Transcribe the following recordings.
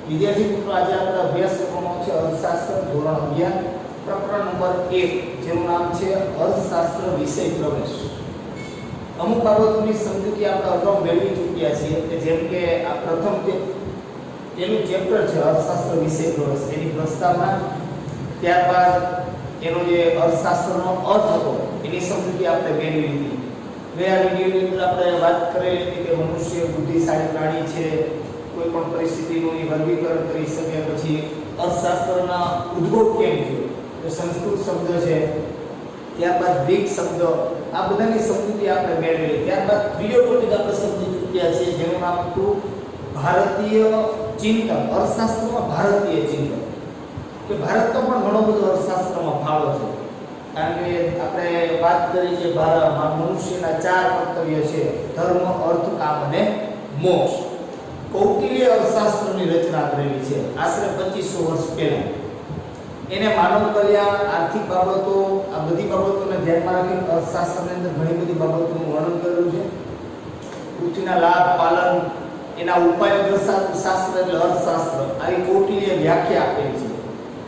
વિદ્યાર્થી મિત્રો, આજે આપણે અભ્યાસ કરવાનો છે અર્થશાસ્ત્ર ધોરણ 11 પ્રકરણ નંબર 1, જેનું નામ છે અર્થશાસ્ત્ર વિષય પ્રવેશ. અમુક બાબતોની સમજૂતી આપણે અગાઉ મેળવી ચૂક્યા છીએ કે જેમ કે આ પ્રથમ તેનું ચેપ્ટર છે અર્થશાસ્ત્ર વિષય પ્રવેશ, એની પ્રસ્તાવના, ત્યારબાદ એનો જે અર્થશાસ્ત્રનો અર્થ હતો એની સમજૂતી આપણે મેળવી હતી. ગયા વિડીયોની અંદર આપણે વાત કરેલી હતી કે મનુષ્ય બુદ્ધિશાળી પ્રાણી છે, કોઈ પણ પરિસ્થિતિનું વર્ગીકરણ કરી શકે. પછી અર્થશાસ્ત્રના ઉદ્ભવ કેમ થયો, તો સંસ્કૃત શબ્દ છે, ત્યારબાદ ગ્રીક શબ્દ, આ બધાની સમજૂતી આપણે મેળવેલી. ત્યારબાદ ત્રીજો ટોપિક આપણે સમજી ચૂક્યા છીએ જેનું નામ હતું ભારતીય ચિંતન. અર્થશાસ્ત્રમાં ભારતીય ચિંતન, કે ભારતનો પણ ઘણો બધો અર્થશાસ્ત્રમાં ફાળો છે. કારણ કે આપણે વાત કરી કે મનુષ્યના 4 કર્તવ્ય છે: ધર્મ, અર્થ, કામ અને મોક્ષ. કૌટિલ્ય અર્થશાસ્ત્રની રચના કરેલી છે આશરે 2500 વર્ષ પહેલા. એને માનવ કલ્યાણ, આર્થિક બાબતો, આ બધી બાબતોને ધ્યાનમાં રાખીને અર્થશાસ્ત્રની અંદર ઘણી બધી બાબતોનું વર્ણન કરેલું છે. પૃથ્વીના લાભ, પાલન, એના ઉપાયો દર્શાવતું શાસ્ત્ર એટલે અર્થશાસ્ત્ર. આવી કૌટિલ્ય વ્યાખ્યા આપેલી છે.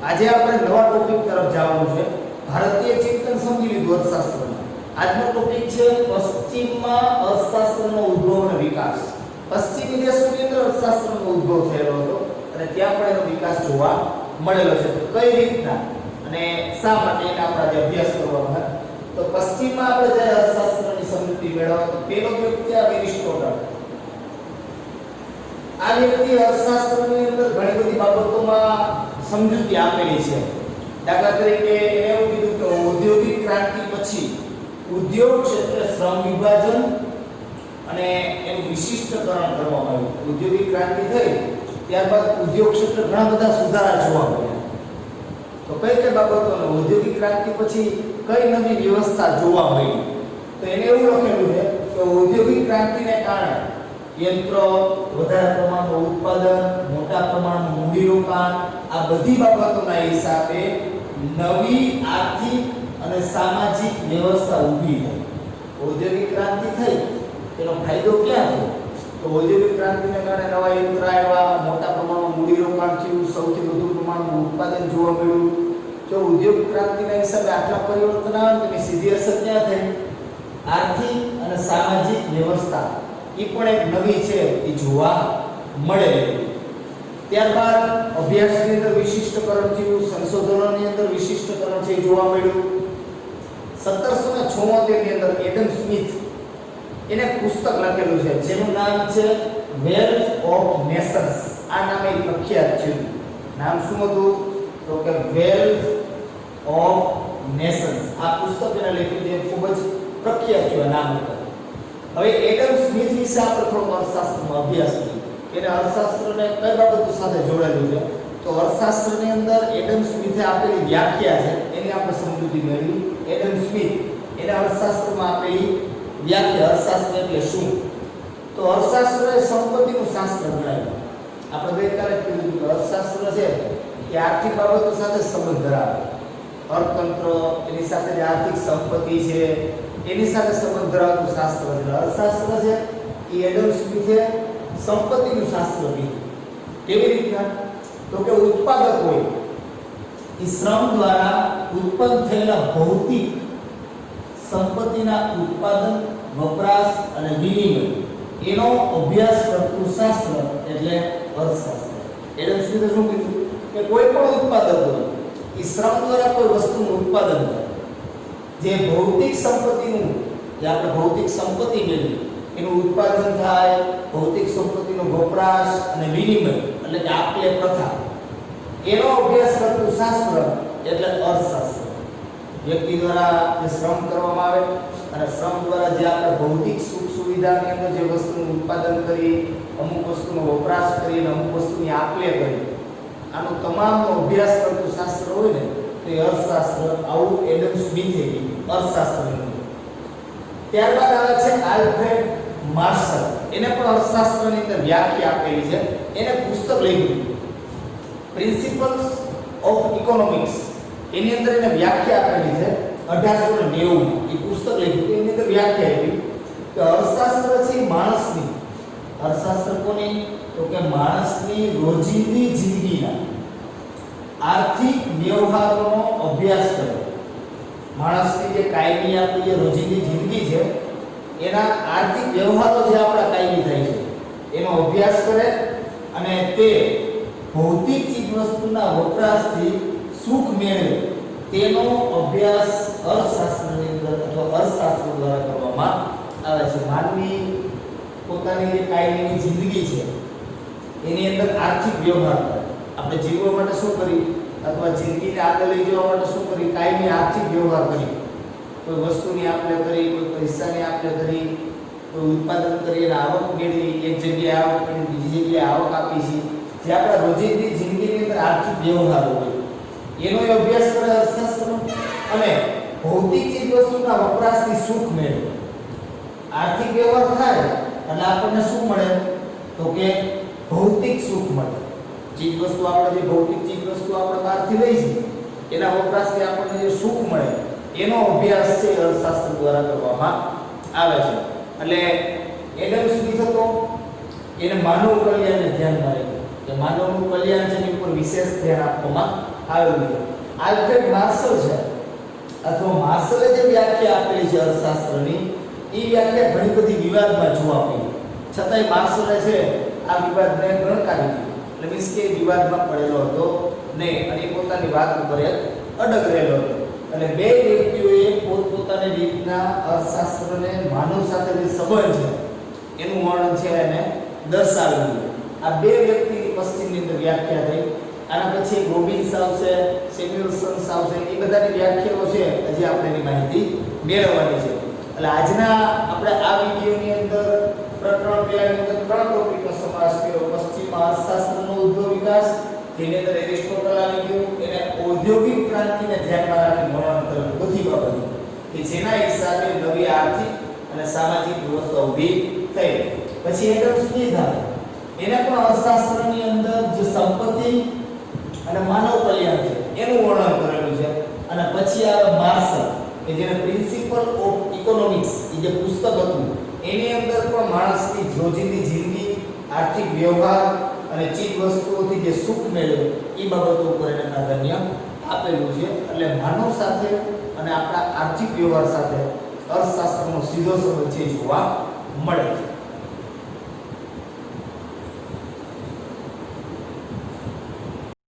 આજે આપણે નવા ટોપિક તરફ જવાનું છે. ભારતીય ચિંતન સમજી લીધું અર્થશાસ્ત્રમાં. આજનો ટોપિક છે પશ્ચિમમાં અર્થશાસ્ત્રનો ઉદ્ભવ અને વિકાસ. પશ્ચિમી દેશોની અંદર અર્થશાસ્ત્રનો ઉદ્ભવ થયેલો હતો અને ત્યાં પણ એનો વિકાસ જોવા મળેલો છે. કઈ રીતના અને શા માટે એને આપણે આજે અભ્યાસ કરવાનો છે. તો પશ્ચિમમાં આપણે જ્યારે અર્થશાસ્ત્રની સમજૂતી મેળવવા, તો પહેલો વ્યક્તિ આ એરિસ્ટોટલ. આ વ્યક્તિ અર્થશાસ્ત્રની અંદર ઘણી બધી બાબતોમાં સમજૂતી આપેલી છે. દાખલા તરીકે એને એવું કીધું કે ઔદ્યોગિક ક્રાંતિ પછી ઉદ્યોગ ક્ષેત્રે શ્રમ વિભાજન અને એનું વિશિષ્ટકરણ કરવામાં આવ્યું. ઔદ્યોગિક ક્રાંતિ થઈ ત્યારબાદ ઉદ્યોગ ક્ષેત્રે ઘણા બધા સુધારા જોવા મળ્યા. તો કઈ કઈ બાબતોનો ઔદ્યોગિક ક્રાંતિ પછી કઈ નવી વ્યવસ્થા જોવા મળી, તો એને એવું લખેલું છે કે ઔદ્યોગિક ક્રાંતિને કારણે યંત્રો, વધારે પ્રમાણમાં ઉત્પાદન, મોટા પ્રમાણમાં મૂડીરોકાણ, આ બધી બાબતોના હિસાબે નવી આર્થિક અને સામાજિક વ્યવસ્થા ઊભી થઈ. ઔદ્યોગિક ક્રાંતિ થઈ એનો ફાયદો ક્યાં થયો? તો ઔદ્યોગિક ક્રાંતિને કારણે નવા યંત્રો આવ્યા, મોટા પ્રમાણમાં મૂડીરોકાણ થયું, સૌથી વધુ પ્રમાણમાં ઉત્પાદન જોવા મળ્યું. જો ઉદ્યોગ ક્રાંતિના હિસાબે આટલા પરિવર્તન આવે તેની સીધી અસર ક્યાં થઈ? આર્થિક અને સામાજિક વ્યવસ્થા એ પણ એક નવી છે એ જોવા મળેલી. ત્યારબાદ અભ્યાસની અંદર વિશિષ્ટકરણ થયું, સંશોધનોની અંદર વિશિષ્ટકરણ છે એ જોવા મળ્યું. 1776 ની અંદર એડમ સ્મિથ એને પુસ્તક લખેલું છે જેનું નામ છે વેલ્થ ઓફ નેશન્સ. આ નામે પ્રખ્યાત છે. નામ શું હતું? તો કે વેલ્થ ઓફ નેશન્સ. આ પુસ્તક એને લખ્યું છે, ખૂબ જ પ્રખ્યાત છે આ નામ ઉપર. હવે એડમ સ્મિથ વિશે આપણે થોડો અર્થશાસ્ત્રમાં અભ્યાસ કરીએ. એને અર્થશાસ્ત્રને કઈ બાબતો સાથે જોડાયેલું છે, તો અર્થશાસ્ત્રની અંદર એડમ સ્મિથે આપેલી વ્યાખ્યા છે એની આપણે સમજૂતી મેળવી. એડમ સ્મિથ એને અર્થશાસ્ત્રમાં આપેલી વ્યાખ્યા, અર્થશાસ્ત્ર એટલે શું? તો અર્થશાસ્ત્ર એ સંપત્તિનું શાસ્ત્ર ગણાય. આપણે ગઈકાલે કીધું કે અર્થશાસ્ત્ર છે એ આર્થિક બાબતો સાથે સંબંધ ધરાવે. અર્થતંત્ર, એની સાથે જે આર્થિક સંપત્તિ છે એની સાથે સંબંધ ધરાવતું શાસ્ત્ર છે. અર્થશાસ્ત્ર છે એ એડમ સ્મિથે સંપત્તિનું શાસ્ત્ર કીધું. કેવી રીતના? તો કે ઉત્પાદક હોય એ શ્રમ દ્વારા ઉત્પન્ન થયેલા ભૌતિક સંપત્તિના ઉત્પાદન, વપરાશ અને વિનિમય એનો અભ્યાસ કરતું શાસ્ત્ર એટલે અર્થશાસ્ત્ર. એડમ સ્મિથે શું કીધું કે કોઈ પણ ઉત્પાદક હોય એ શ્રમ દ્વારા કોઈ વસ્તુનું ઉત્પાદન કરે. જે ભૌતિક સંપત્તિનું, જે આપણે ભૌતિક સંપત્તિ મેળવી એનું ઉત્પાદન થાય, ભૌતિક સંપત્તિનો વપરાશ અને વિનિમય એટલે કે આપલે પ્રથા, એનો અભ્યાસ કરતું શાસ્ત્ર એટલે અર્થશાસ્ત્ર. વ્યક્તિ દ્વારા જે શ્રમ કરવામાં આવે અને શ્રમ દ્વારા જે આપણે ભૌતિક સુખ સુવિધાની અંદર જે વસ્તુનું ઉત્પાદન કરી, અમુક વસ્તુનો વપરાશ કરી અને અમુક વસ્તુની આપલે કરી, આનો તમામનો અભ્યાસ કરતું શાસ્ત્ર હોય ને તે અર્થશાસ્ત્ર. આવું એડમ સ્મિથે અર્થશાસ્ત્રનું. ત્યારબાદ આવે છે આલ્ફ્રેડ માર્શલ. એને પણ અર્થશાસ્ત્રની અંદર વ્યાખ્યા આપેલી છે. એને પુસ્તક લખ્યું પ્રિન્સિપલ્સ ઓફ ઇકોનોમિક્સ. એની અંદર એને વ્યાખ્યા આપેલી છે 1890 એ પુસ્તક લખ્યું. એની અંદર વ્યાખ્યા આપી કે અર્થશાસ્ત્ર છે માણસની, અર્થશાસ્ત્ર કોની? તો તો કે માણસની રોજિંદી જિંદગીના આર્થિક વ્યવહારોનો અભ્યાસ કરે. માણસની જે કાયમી આપણી જે રોજિંદી જિંદગી છે એના આર્થિક વ્યવહારો જે આપણા કાયમી થાય છે એનો અભ્યાસ કરે અને તે ભૌતિક ચીજવસ્તુના વપરાશથી સુખ મેળવે તેનો અભ્યાસ અર્થશાસ્ત્રની અંદર અથવા અર્થશાસ્ત્ર દ્વારા કરવામાં આવે છે. માનવી પોતાની જે કાયમીની જિંદગી છે એની અંદર આર્થિક વ્યવહાર કરે. આપણે જીવવા માટે શું કરી અથવા જિંદગીને આગળ લઈ જવા માટે શું કરી? કાયમી આર્થિક વ્યવહાર કરી. કોઈ વસ્તુની આપણે કરી, કોઈ પૈસાની આપણે કરી, કોઈ ઉત્પાદન કરી અને આવક મેળવી, એક જગ્યાએ આવક મેળવી બીજી જગ્યાએ આવક આપી છે. જે આપણા રોજિંદી જિંદગીની અંદર આર્થિક વ્યવહારો હોય એનો અભ્યાસ કરે અર્થશાસ્ત્ર. અને ભૌતિક ચીજવસ્તુના વપરાશથી સુખ મેળવે. આર્થિક વ્યવહાર થાય એટલે આપણને શું મળે? તો કે ભૌતિક સુખ મળે. ચીજવસ્તુ આપણે જે ભૌતિક ચીજવસ્તુ આપણે બહારથી લઈ છે એના વપરાશથી આપણને જે સુખ મળે એનો અભ્યાસ છે અર્થશાસ્ત્ર દ્વારા કરવામાં આવે છે. એટલે એડમ સ્મિથ હતો એને માનવ કલ્યાણને ધ્યાનમાં રાખ્યું કે માનવનું કલ્યાણ છે એની ઉપર વિશેષ ધ્યાન આપવામાં આવેલું છે. આલ્ફ્રેડ માર્શલ છે અથવા માર્શલે જે વ્યાખ્યા આપેલી છે અર્થશાસ્ત્રની એ વ્યાખ્યા ઘણી બધી વિવાદમાં જોવા મળી. છતાંય માર્શલે છે આ વિવાદને ગણકારી દીધો. એટલે મીન્સ કે વિવાદમાં પડેલો હતો નહીં અને પોતાની વાત ઉપર અડગ રહેલો હતો. અને બે વ્યક્તિઓએ પોતપોતાની રીતના અર્થશાસ્ત્રને માનવ સાથે જે સંબંધ છે એનું વર્ણન છે એને દર્શાવેલું. આ બે વ્યક્તિની પશ્ચિમની અંદર વ્યાખ્યા થઈ. આના પછી રોબિન્સ આવશે, સેમ્યુઅલ્સન્સ આવશે, એ બધાની વ્યાખ્યાઓ છે હજી આપણે એની માહિતી મેળવવાની છે. એટલે આજના આપણે આ વિડીયોની અંદર પ્રકરણ પહેલાની અંદર 3 ટોપિકનો સમાવેશ કર્યો. પશ્ચિમ અર્થશાસ્ત્રનો ઉદ્ભવ વિકાસ, જેની અંદર એરિસ્ટોટલ આવી ગયું, એને ઔદ્યોગિક ક્રાંતિને ધ્યાનમાં રાખીને વર્ણન કરેલું બધી બાબતો કે જેના હિસાબે નવી આર્થિક અને સામાજિક વ્યવસ્થા ઊભી થઈ. પછી એડમ સ્મિથ આવે, એને પણ અર્થશાસ્ત્રની અંદર જે સંપત્તિ અને માનવ કલ્યાણ છે એનું વર્ણન કરેલું છે. અને પછી આવે માર્શલ કે જેને પ્રિન્સિપલ ઓફ ઇકોનોમિક્સ એ જે પુસ્તક હતું એની અંદર પણ માણસની રોજિંદી જિંદગી, આર્થિક વ્યવહાર અને ચીજ વસ્તુઓથી જે સુખ મેળવે એ બાબતો ઉપર એને પ્રાધાન્ય આપેલું છે. એટલે માનવ સાથે અને આપણા આર્થિક વ્યવહાર સાથે અર્થશાસ્ત્રનો સીધો સંબંધ છે જોવા મળે છે.